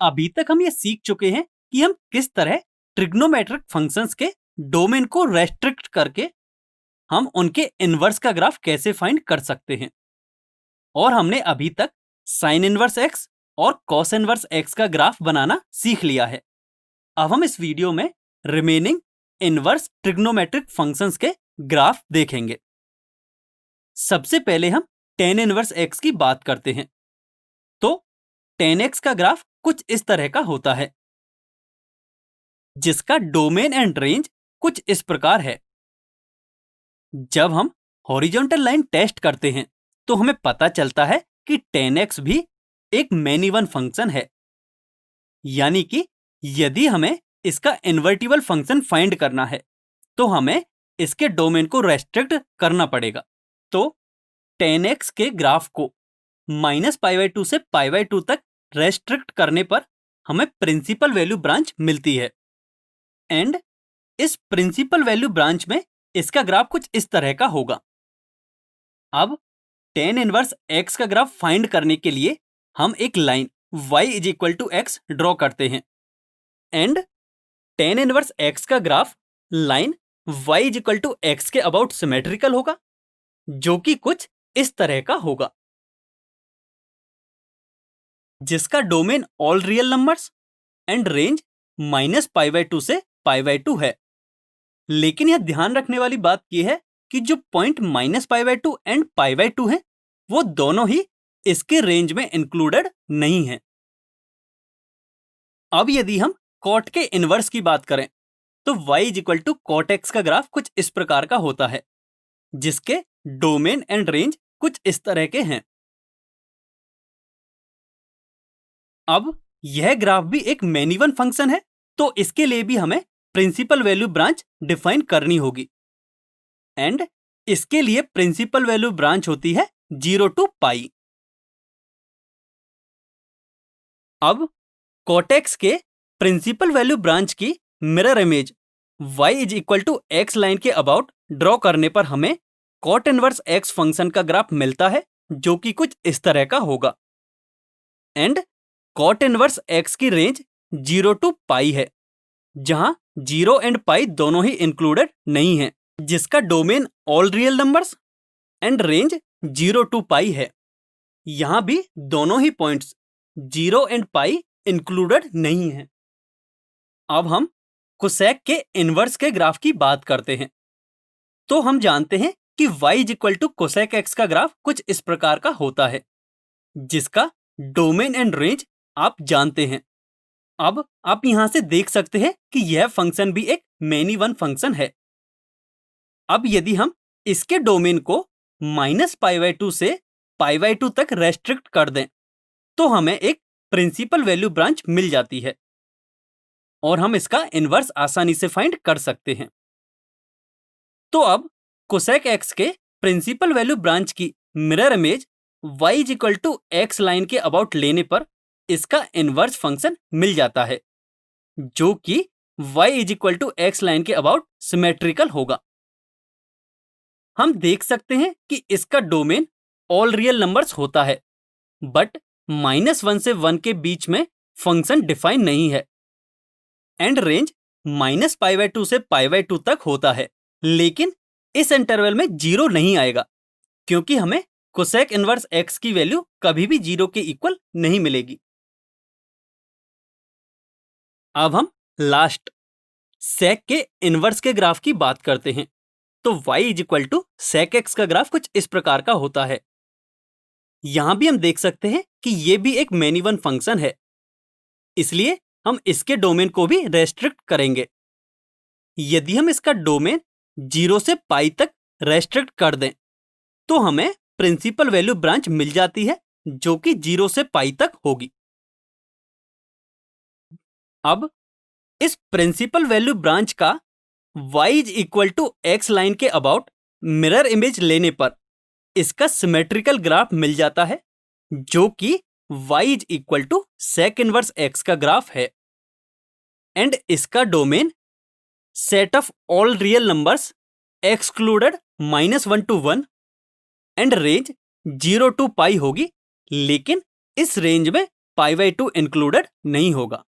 अभी तक हम ये सीख चुके हैं कि हम किस तरह ट्रिग्नोमेट्रिक फंक्शंस के डोमेन को रेस्ट्रिक्ट करके हम उनके इनवर्स का ग्राफ कैसे फाइंड कर सकते हैं। और हमने अभी तक साइन इनवर्स एक्स और कॉस इनवर्स एक्स का ग्राफ बनाना सीख लिया है। अब हम इस वीडियो में रिमेनिंग इनवर्स ट्रिग्नोमेट्रिक फंक्शंस के ग्राफ देखेंगे। सबसे पहले हम tan इनवर्स एक्स की बात करते हैं। तो tan x का ग्राफ कुछ इस तरह का होता है, जिसका डोमेन एंड रेंज कुछ इस प्रकार है। जब हम हॉरिजॉन्टल लाइन टेस्ट करते हैं तो हमें पता चलता है कि tan x भी एक मैनी वन फंक्शन है, यानी कि यदि हमें इसका इन्वर्टिबल फंक्शन फाइंड करना है तो हमें इसके डोमेन को रेस्ट्रिक्ट करना पड़ेगा। तो tan x के ग्राफ को -π/2 से π/2 तक रेस्ट्रिक्ट करने पर हमें प्रिंसिपल वैल्यू ब्रांच मिलती है। एंड इस प्रिंसिपल वैल्यू ब्रांच में इसका ग्राफ कुछ इस तरह का होगा। अब tan इनवर्स x का ग्राफ फाइंड करने के लिए हम एक लाइन y = x ड्रॉ करते हैं। एंड tan इनवर्स x का ग्राफ लाइन y = x के अबाउट सिमेट्रिकल होगा, जो कि कुछ इस तरह का होगा, जिसका domain all real numbers and range -π/2 से π/2 है। लेकिन यह ध्यान रखने वाली बात यह है कि जो पॉइंट -π/2 एंड π/2 है वो दोनों ही इसके रेंज में इंक्लूडेड नहीं है। अब यदि हम कॉट के इनवर्स की बात करें तो y = cot x का ग्राफ कुछ इस प्रकार का होता है, जिसके डोमेन एंड रेंज कुछ इस तरह के हैं। अब यह ग्राफ भी एक मैनी वन फंक्शन है, तो इसके लिए भी हमें प्रिंसिपल वैल्यू ब्रांच डिफाइन करनी होगी। एंड इसके लिए प्रिंसिपल वैल्यू ब्रांच होती है 0 to π। अब cot x के प्रिंसिपल वैल्यू ब्रांच की mirror image y = x line के अबाउट ड्रॉ करने पर हमें cot इनवर्स x फंक्शन का ग्राफ मिलता है, जो कि कुछ इस तरह का होगा। एंड cot इनवर्स x की रेंज 0 to π है, जहां 0 एंड π दोनों ही इंक्लूडेड नहीं है, जिसका domain all real numbers and range 0 to π है। यहां भी दोनों ही पॉइंट्स 0 एंड π इंक्लूडेड नहीं है। अब हम कोसेक के इनवर्स के ग्राफ की बात करते हैं। तो हम जानते हैं कि y = कोसेक x का ग्राफ कुछ इस प्रकार का होता है, जिसका डोमेन एंड रेंज आप जानते हैं। अब आप यहां से देख सकते हैं कि यह फंक्शन भी एक मैनी वन फंक्शन है। अब यदि हम इसके डोमेन को -π/2 से π/2 तक रेस्ट्रिक्ट कर दें तो हमें एक प्रिंसिपल वैल्यू ब्रांच मिल जाती है और हम इसका इनवर्स आसानी से फाइंड कर सकते हैं। तो अब कोसेक x के प्रिंसिपल वैल्यू ब्रांच की mirror image y = x line के अबाउट लेने पर इसका इनवर्स फंक्शन मिल जाता है, जो कि y = x लाइन के अबाउट सिमेट्रिकल होगा। हम देख सकते हैं कि इसका डोमेन ऑल रियल नंबर्स होता है, बट -1 से 1 के बीच में फंक्शन डिफाइन नहीं है। एंड रेंज -π/2 से π/2 तक होता है, लेकिन इस इंटरवल में 0 नहीं आएगा, क्योंकि हमें कोसेक इनवर्स x की वैल्यू कभी भी 0 के इक्वल नहीं मिलेगी। अब हम लास्ट सेक के इनवर्स के ग्राफ की बात करते हैं। तो y = sec x का ग्राफ कुछ इस प्रकार का होता है। यहां भी हम देख सकते हैं कि यह भी एक मैनी वन फंक्शन है, इसलिए हम इसके डोमेन को भी रेस्ट्रिक्ट करेंगे। यदि हम इसका डोमेन 0 से π तक रेस्ट्रिक्ट कर दें तो हमें प्रिंसिपल वैल्यू ब्रांच मिल जाती है, जो कि 0 से π तक होगी। अब इस प्रिंसिपल वैल्यू ब्रांच का y = x लाइन के अबाउट मिरर इमेज लेने पर इसका सिमेट्रिकल ग्राफ मिल जाता है, जो कि y = sec इनवर्स x का ग्राफ है। एंड इसका domain set of all real numbers excluded -1 to 1 and range 0 to π होगी, लेकिन इस रेंज में पाई बाई 2 इंक्लूडेड नहीं होगा।